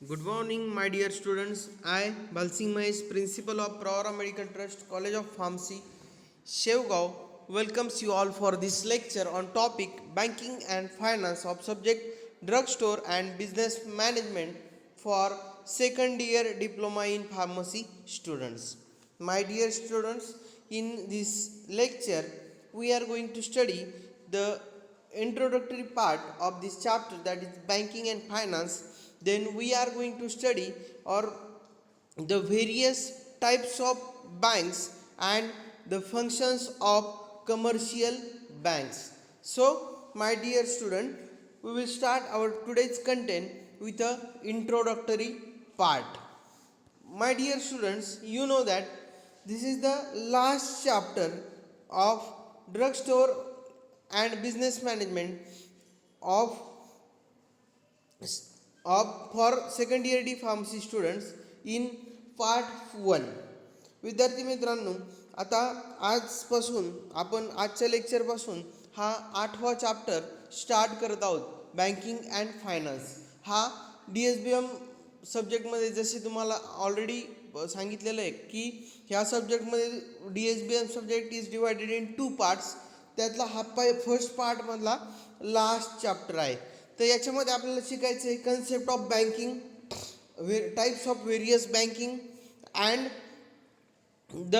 Good morning, my dear students. I, Balsing Mahesh, Principal of Pravara Medical Trust, College of Pharmacy, Shevgaon, welcomes you all for this lecture on topic Banking and Finance of subject Drugstore and Business Management for second year Diploma in Pharmacy students. My dear students, in this lecture, we are going to study the introductory part of this chapter, that is banking and finance. Then we are going to study or the various types of banks and the functions of commercial banks. So my dear student, we will start our today's content with a introductory part. My dear students, you know that this is the last chapter of drugstore and business management of for second year D pharmacy students in part 1. विद्यार्थी मित्रांनो, आता आजपासून आपण आजच्या लेक्चरपासून हा 8वा chapter start करत आहोत, banking and finance. हा DSBM सब्जेक्टमध्ये जसे तुम्हाला ऑलरेडी सांगितलेलं आहे की ह्या सब्जेक्टमध्ये DSBM subject is divided in 2 parts. त्यातला हा फर्स्ट पार्टमधला लास्ट चॅप्टर आहे. तर याच्यामध्ये आपल्याला शिकायचं आहे concept of banking, types of various banking and the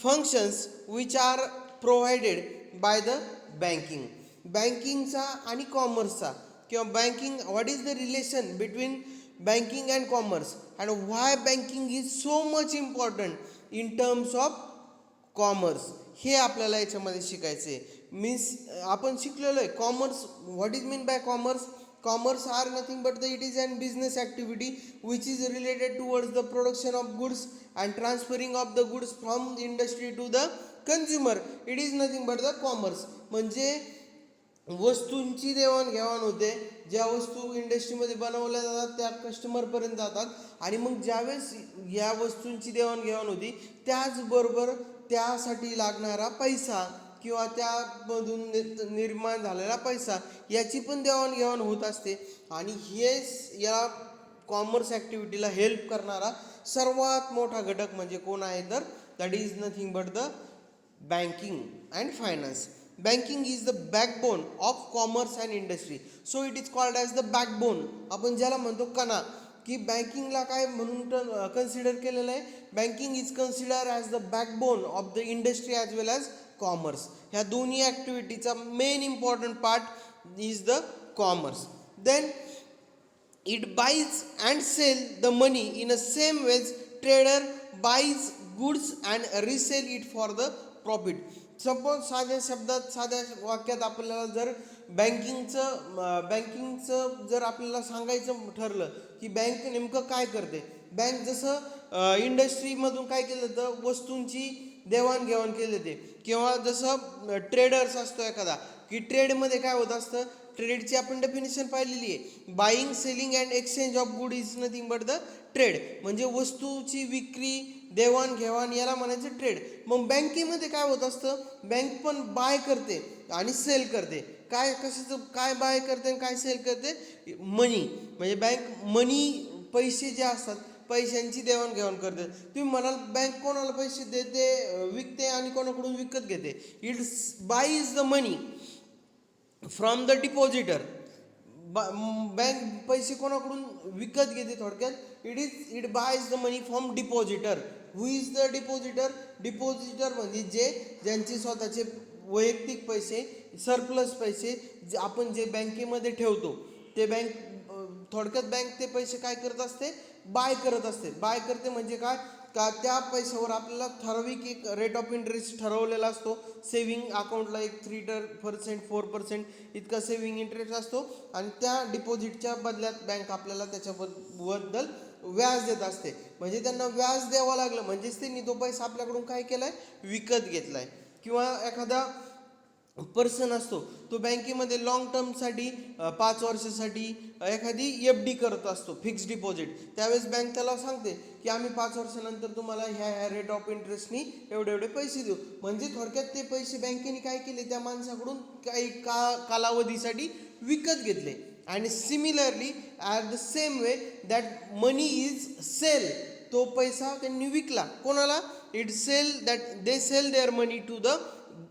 functions which are provided by the banking. बँकिंगचा आणि कॉमर्सचा किंवा banking, what is the relation between banking and commerce and why banking is so much important in terms of commerce, हे आपल्याला याच्यामध्ये शिकायचं आहे. Means आपण शिकलेलो आहे commerce. What is mean by commerce? Commerce are nothing but the it is an business activity which is related towards the production of goods and transferring of the goods from industry to the consumer. It is nothing but the commerce. म्हणजे वस्तूंची देवाणघेवाण होते. ज्या वस्तू इंडस्ट्रीमध्ये बनवल्या जातात त्या कस्टमरपर्यंत जातात आणि मग ज्यावेळेस या वस्तूंची देवाणघेवाण होती त्याचबरोबर त्यासाठी लागणारा पैसा किंवा त्यामधून निर्माण झालेला पैसा याची पण देवाणघेवाण होत असते. आणि हेच या कॉमर्स ॲक्टिव्हिटीला हेल्प करणारा सर्वात मोठा घटक म्हणजे कोण आहे, तर that is nothing but the banking and finance. Banking is the backbone of commerce and industry. So it is called as the backbone. आपण ज्याला म्हणतो कणा, की बँकिंगला काय म्हणून कन्सिडर केलेलं आहे, banking is consider as the backbone of the industry as well as commerce. ह्या दोन्ही ॲक्टिव्हिटीचा main important part is the commerce. Then it buys and sell the money in a same ways trader buys goods and resell it for the profit. Suppose साध्या शब्दात, साध्या वाक्यात आपल्याला जर बँकिंगचं जर आपल्याला सांगायचं ठरलं की बँक नेमकं काय करते, बँक जसं इंडस्ट्रीमधून काय केलं जातं, वस्तूंची देवाणघेवाण केली जाते. किंवा जसं ट्रेडर्स असतो एखादा, की ट्रेडमध्ये काय होत असतं, ट्रेडची आपण डेफिनेशन पाहिलेली आहे, buying selling and exchange of good is nothing but the trade. म्हणजे वस्तूची विक्री देवाणघेवाण याला म्हणायचं ट्रेड. मग बँकेमध्ये काय होत असतं, बँक पण बाय करते आणि सेल करते. काय कशाचं काय बाय करते आणि काय सेल करते, मनी. म्हणजे बँक मनी, पैसे जे असतात पैशांची देवाणघेवाण करते. तुम्ही म्हणाल बँक कोणाला पैसे देते, विकते आणि कोणाकडून विकत घेते. It's buys the money from the depositor. Bank पैसे कोणाकडून विकत घेते. थोडक्यात it buys the money from depositor. Who is the depositor? Depositor म्हणजे ज्यांचे स्वतःचे वैयक्तिक पैसे, सरप्लस पैसे आपण जे बँकेमध्ये ठेवतो ते थोडक्यात बँक ते पैसे काय करत असते, बाय करत असते. बाय करते म्हणजे काय, का त्या पैशावर आपल्याला ठराविक एक रेट ऑफ इंटरेस्ट ठरवलेला असतो. सेविंग अकाउंटला एक 3% 4% इतका सेविंग इंटरेस्ट असतो आणि त्या डिपॉझिटच्या बदल्यात बँक आपल्याला त्याच्याबद्दल व्याज देत असते. म्हणजे त्यांना व्याज द्यावं लागलं म्हणजेच त्यांनी तो पैसा आपल्याकडून काय केला आहे, विकत घेतला आहे. किंवा एखादा पर्सन असतो, तो बँकेमध्ये लॉंग टर्मसाठी 5 वर्षासाठी एखादी FD करत असतो, फिक्स्ड डिपॉझिट. त्यावेळेस बँक त्याला सांगते की आम्ही 5 वर्षानंतर तुम्हाला ह्या रेट ऑफ इंटरेस्टनी एवढे पैसे देऊ. म्हणजे थोडक्यात ते पैसे बँकेने काय केले, त्या माणसाकडून काही कालावधीसाठी विकत घेतले. आणि similarly at the same way that money is sell, तो पैसा त्यांनी विकला कोणाला, it sell that they sell their money to the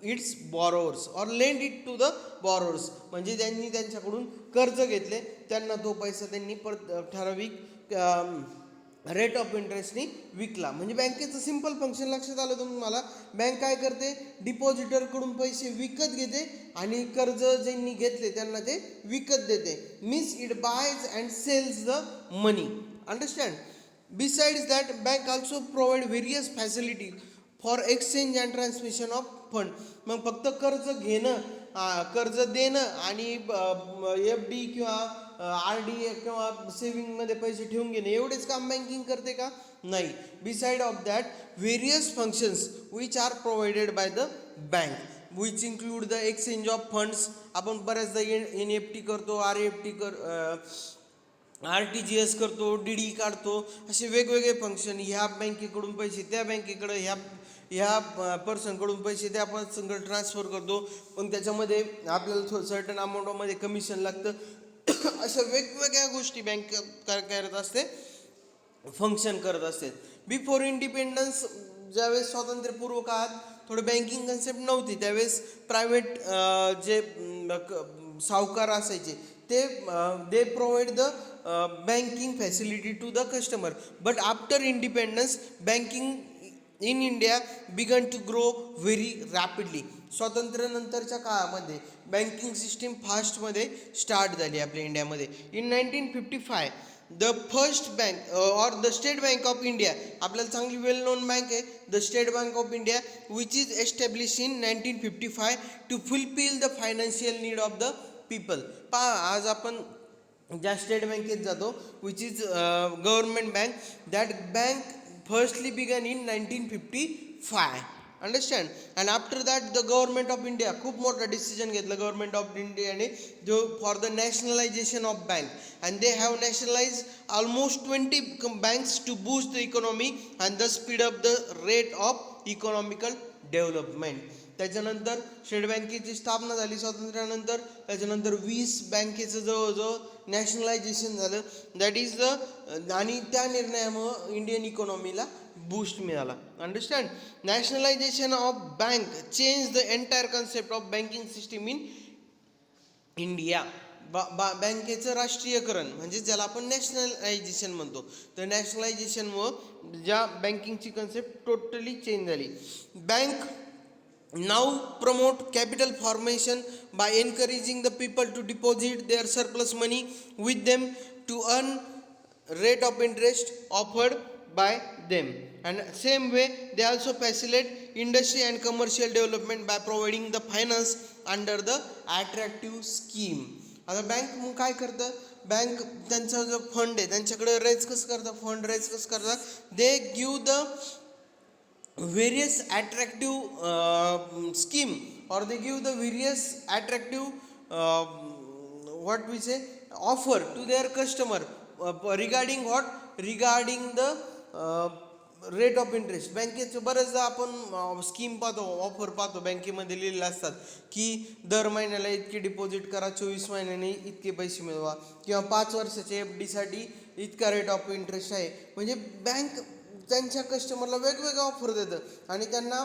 its borrowers or lend it to the borrowers, म्हणजे त्यांनी त्यांच्याकडून कर्ज घेतले, त्यांना तो पैसा त्यांनी ठराविक रेट ऑफ इंटरेस्टनी विकला. म्हणजे बँकेचं सिम्पल फंक्शन लक्षात आलं तुम्हाला. बँक काय करते, डिपॉझिटरकडून पैसे विकत घेते आणि कर्ज ज्यांनी घेतले त्यांना ते विकत देते. Means it buys and sells the money. Understand. Besides that bank also provide various facility for exchange and transmission of fund. मग फक्त कर्ज घेणं, कर्ज देणं आणि FD किंवा RD किंवा सेविंगमध्ये पैसे ठेवून घेणे एवढेच काम बँकिंग करते का, नाही. Beside of that various functions which are provided by the bank which include the exchange of funds. आपण बऱ्याचदा NEFT करतो, RTGS करतो, DD काढतो, असे वेगवेगळे फंक्शन. ह्या बँकेकडून पैसे त्या बँकेकडं, ह्या पर्सनकडून पैसे त्या पर्सनकडे ट्रान्सफर करतो, पण त्याच्यामध्ये आपल्याला सर्टन अमाऊंटमध्ये कमिशन लागतं. अशा वेगवेगळ्या गोष्टी बँक करत असते, फंक्शन करत असते. बिफोर इंडिपेंडन्स, ज्यावेळेस स्वातंत्र्यपूर्व काळात थोडं बँकिंग कन्सेप्ट नव्हती, त्यावेळेस प्रायव्हेट जे सावकार असायचे ते they provide the banking facility to the customer. But after independence banking in India began to grow very rapidly. स्वातंत्र्यानंतरच्या काळामध्ये बँकिंग सिस्टीम फास्टमध्ये स्टार्ट झाली आपल्या इंडियामध्ये. In 1955 the first bank or the State Bank of India, आपल्याला चांगली well known bank आहे the State Bank of India, which is establish in 1955 to fulfil the financial need of the people. आज आपण ज्या state बँकेत जातो, which is government bank, that bank firstly began in 1955. Understand. And after that the government of India खूप मोठा decision घेतला government of इंडियाने जो for the nationalisation of bank, and they have nationalise almost 20 banks to boost the economy and the speed up the rate of economical development. त्याच्यानंतर state बँकेची स्थापना झाली स्वातंत्र्यानंतर. त्याच्यानंतर 20 बँकेचं जवळजवळ नॅशनलायझेशन झालं. दॅट इज द, आणि त्या निर्णयामुळं इंडियन इकॉनॉमीला बूस्ट मिळाला. Understand. Nationalisation of bank change the entire concept of banking system in India. बँकेचं राष्ट्रीयकरण म्हणजे ज्याला आपण नॅशनलायझेशन म्हणतो, तर नॅशनलायझेशनमुळं ज्या बँकिंगची कन्सेप्ट टोटली चेंज झाली. Bank now promote capital formation by encouraging the people to deposit their surplus money with them to earn rate of interest offered by them, and same way they also facilitate industry and commercial development by providing the finance under the attractive scheme. आता bank मग काय करतं, bank त्यांचा जो fund आहे त्यांच्याकडे raise कसं करतं, फंड रेज कसं करतात, they give the various attractive scheme, or they give the various attractive what we say offer to their customer regarding what, regarding the rate of interest. बँकेचं बऱ्याचदा आपण स्कीम पाहतो, ऑफर पाहतो बँकेमध्ये लिहिलेले असतात की दर महिन्याला इतके डिपॉझिट करा, 24 महिन्याने इतके पैसे मिळवा, किंवा 5 वर्षाच्या FD साठी इतका रेट ऑफ इंटरेस्ट आहे. म्हणजे बँक त्यांच्या कस्टमरला वेगवेगळं ऑफर देतं आणि त्यांना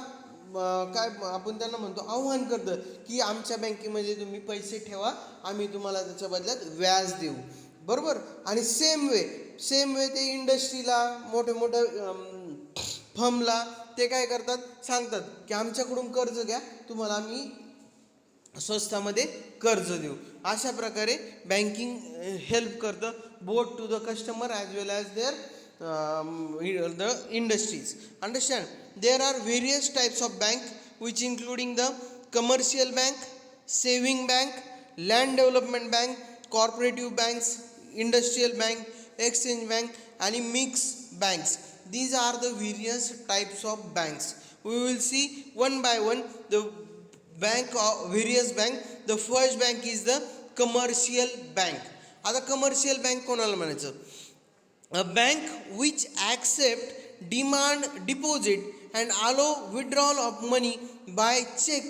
काय आपण त्यांना म्हणतो आव्हान करतं की आमच्या बँकेमध्ये तुम्ही पैसे ठेवा, आम्ही तुम्हाला त्याच्या बदल्यात व्याज देऊ. बरोबर. आणि सेम वे ते इंडस्ट्रीला, मोठ्या फर्मला ते काय करतात, सांगतात की आमच्याकडून कर्ज घ्या, तुम्हाला आम्ही स्वस्तामध्ये कर्ज देऊ. अशा प्रकारे बँकिंग हेल्प करतं both to the customer as well as their the industries. Understand. There are various types of bank which including the commercial bank, saving bank, land development bank, cooperative banks, industrial bank, exchange bank and mixed banks. These are the various types of banks. We will see one by one the bank of various bank. The first bank is the commercial bank. आता commercial bank कोणाला म्हणायचं, a bank which accept demand deposit and allow withdrawal of money by check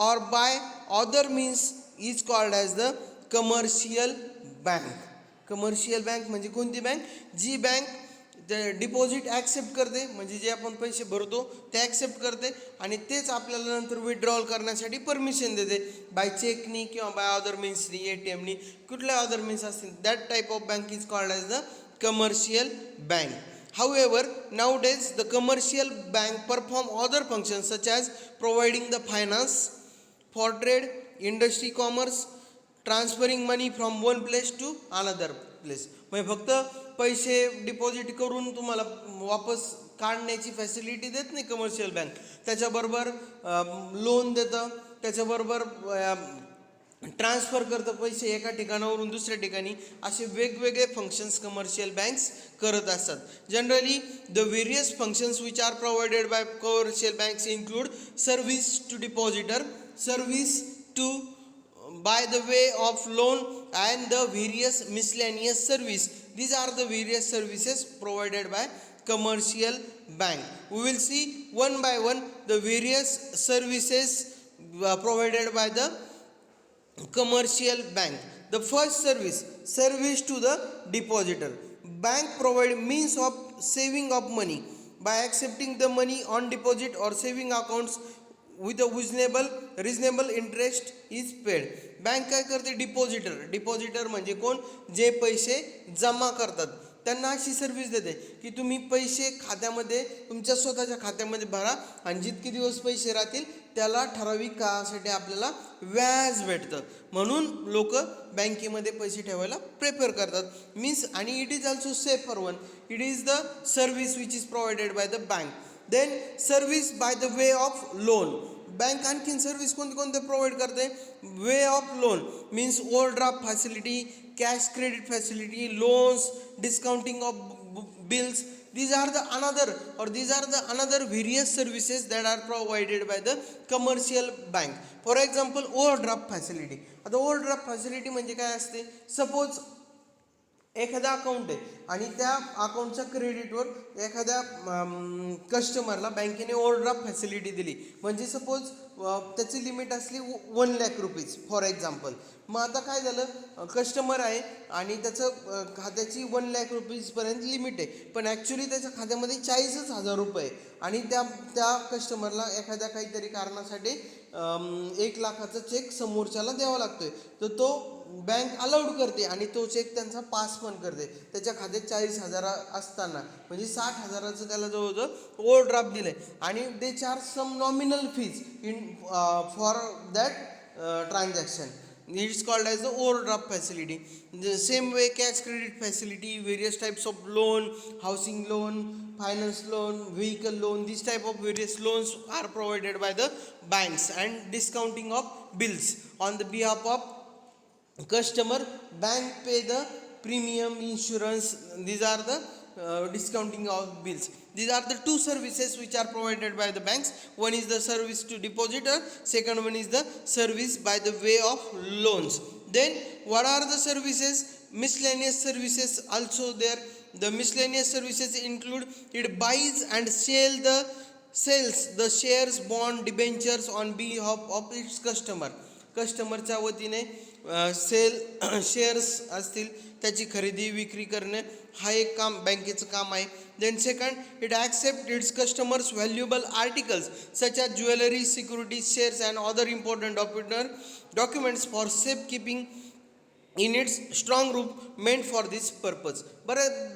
or by other means is called as the commercial bank. Commercial bank म्हणजे कोणती bank? जी bank deposit accept करते, म्हणजे जे आपण पैसे भरतो ते ॲक्सेप्ट करते आणि तेच आपल्याला नंतर विड्रॉल करण्यासाठी परमिशन देते, बाय चेकनी किंवा बाय अदर मीन्सनी, ATMनी, कुठल्या अदर मीन्स असतील. That type of bank is called as the commercial bank. However, nowadays the commercial bank perform other functions such as providing the finance for trade, industry, commerce, transferring money from one place to another place. म्हणजे फक्त पैसे deposit करून तुम्हाला वापस काढण्याची facility देत नाही commercial bank, त्याच्याबरोबर लोन देतं, त्याच्याबरोबर ट्रान्सफर करतं पैसे एका ठिकाणावरून दुसऱ्या ठिकाणी. असे वेगवेगळे फंक्शन्स कमर्शियल बँक्स करत असतात. Generally the various functions which are provided by commercial banks include service to depositor, service to by the way of loan, and the various miscellaneous service. These are the various services provided by commercial bank. We will see one by one the various services provided by the commercial bank. The first service to the depositor. Bank provide means of saving of money by accepting the money on deposit or saving accounts with a reasonable interest is paid. Bank काय करते? Depositor म्हणजे कोण? जे पैसे जमा करतात त्यांना अशी सर्व्हिस देते की तुम्ही पैसे खात्यामध्ये, तुमच्या स्वतःच्या खात्यामध्ये भरा आणि जितके दिवस पैसे राहतील त्याला ठराविक काळासाठी आपल्याला व्याज भेटतं. म्हणून लोक बँकेमध्ये पैसे ठेवायला प्रेफर करतात. मीन्स, आणि it is also safer one. It is the service which is provided by the bank. Then service by the way of loan. Bank आणखीन सर्व्हिस कोणते प्रोव्हाइड करते? Way of loan means overdraft facility, cash credit facility, loans, discounting of bills. These are the another various services that are provided by the commercial bank. For example, overdraft facility. आता overdraft facility म्हणजे काय असते? Suppose एखादा account आहे आणि त्या अकाउंटच्या क्रेडिटवर एखाद्या कस्टमरला बँकेने ओव्हरड्राफ्ट फॅसिलिटी दिली, म्हणजे सपोज त्याची लिमिट असली 1 लाख रुपीज फॉर एक्झाम्पल. मग आता काय झालं, कस्टमर आहे आणि त्याचं खात्याची 1 लाख रुपीजपर्यंत लिमिट आहे, पण ॲक्च्युली त्याच्या खात्यामध्ये 40,000 रुपये आणि त्या कस्टमरला एखाद्या काहीतरी कारणासाठी 1 लाखाचा चेक समोरच्याला द्यावा लागतोय, तर तो बँक अलाउड करते आणि तो चेक त्यांचा पास पण करते. त्याच्या खात्यात 40,000 असताना, म्हणजे 60,000चं त्याला जवळजवळ ओव्हरड्राफ्ट दिलं आहे आणि they charge some nominal fees in for that transaction. It's called as the overdraft facility. The same way, cash credit facility, various types of loan, housing loan, finance loan, vehicle loan, these type of various loans are provided by the banks, and discounting of bills on the behalf of customer. Bank pay the premium, insurance. These are the discounting of bills. These are the two services which are provided by the banks. One is the service to depositor, second one is the service by the way of loans. Then what are the services? Miscellaneous services also there. The miscellaneous services include, it buys and sells the shares, bond, debentures on behalf of its customer. कस्टमरच्या वतीने shares असतील त्याची खरेदी विक्री करणे, हा एक काम बँकेचं काम आहे. Then second, it accept its customers valuable articles such as jewellery, securities, shares and other important documents for safe keeping in its strong room meant for this purpose.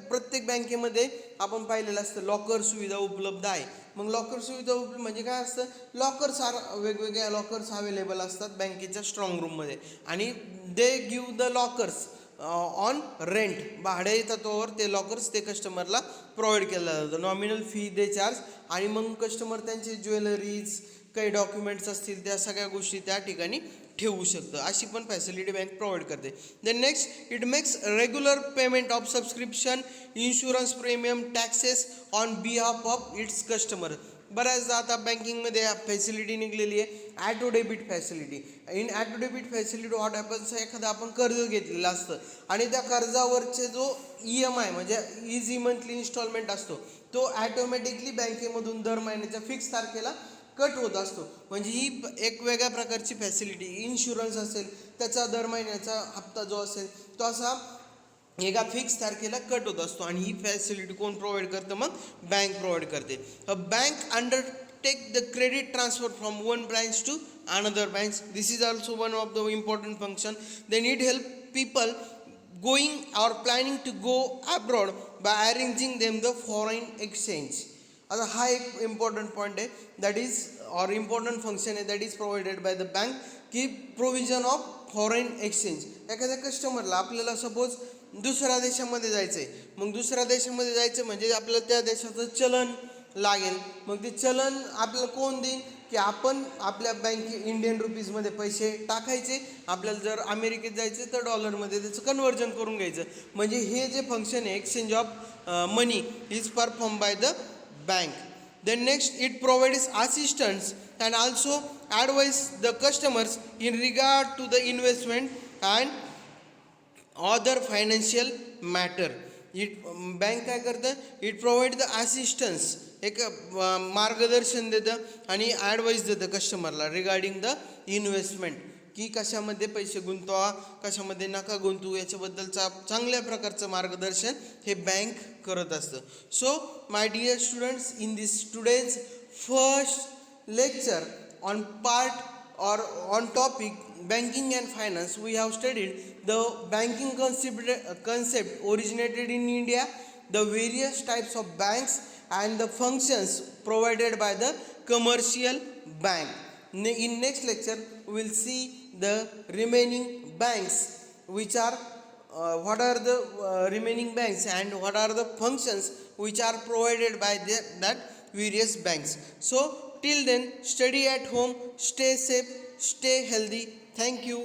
प्रत्येक बँकेमध्ये आपण पाहिलेलं असतं लॉकर सुविधा उपलब्ध आहे. मग लॉकर सुविधा म्हणजे काय असतं? लॉकर्स वेगवेगळ्या लॉकर्स अवेलेबल असतात बँकेच्या स्ट्रॉंग रूममध्ये आणि they give the lockers on rent. भाडे तत्वावर ते लॉकर्स ते कस्टमरला प्रोव्हाइड केलं जातं. नॉमिनल फी दे चार्ज आणि मग कस्टमर त्यांचे ज्वेलरीज, काही डॉक्युमेंट्स असतील त्या सगळ्या गोष्टी त्या ठिकाणी ठेवू शकतं. अशी पण फॅसिलिटी बँक प्रोव्हाइड करते. Then next, it makes regular payment of subscription, insurance premium, taxes on behalf of its customer. बऱ्याचदा आता बँकिंगमध्ये फॅसिलिटी निघलेली आहे auto debit facility. In auto debit facility what happens, एखादं आपण कर्ज घेतलेलं असतं आणि त्या कर्जावरचे जो EMI म्हणजे इझी मंथली इन्स्टॉलमेंट असतो तो ॲटोमॅटिकली बँकेमधून दर महिन्याच्या फिक्स तारखेला कट होत असतो. म्हणजे ही एक वेगळ्या प्रकारची फॅसिलिटी. इन्शुरन्स असेल त्याचा दर महिन्याचा हप्ता जो असेल तो असा एका फिक्स तारखेला कट होत असतो आणि ही फॅसिलिटी कोण प्रोव्हाइड करतं मग बँक प्रोव्हाइड करते. A bank undertake the credit transfer from one branch to another branch. This is also one of the important function. They need help people going or planning to go abroad by arranging them the foreign exchange. आता हा एक important point आहे that is और important function आहे that is provided by the bank की provision of foreign exchange. एखाद्या कस्टमरला आपल्याला सपोज दुसऱ्या देशामध्ये जायचं आहे, मग दुसऱ्या देशामध्ये जायचं म्हणजे आपल्याला त्या देशाचं चलन लागेल. मग ते चलन आपल्याला कोण देईल की आपण आपल्या इंडियन रुपीजमध्ये पैसे टाकायचे, आपल्याला जर अमेरिकेत जायचं तर डॉलरमध्ये त्याचं कन्वर्जन करून घ्यायचं. म्हणजे हे जे फंक्शन आहे exchange of money is perform by the bank. Then next it provides assistance and also advise the customers in regard to the investment and other financial matter. Bank काय करतं, इट प्रोव्हाइड द असिस्टन्स, एक मार्गदर्शन देतं आणि advice देतं कस्टमरला regarding the investment की कशामध्ये पैसे गुंतवा, कशामध्ये नका गुंतवू, याच्याबद्दलचा चांगल्या प्रकारचं मार्गदर्शन हे बँक करत असतं. So my dear students, in this today's first lecture on part or on topic banking and finance, we have studied the banking concept originated in India, the various types of banks and the functions provided by the commercial bank. In next lecture we will see the remaining banks, which are what are the remaining banks and what are the functions which are provided by that various banks. So till then, study at home, stay safe, stay healthy. Thank you.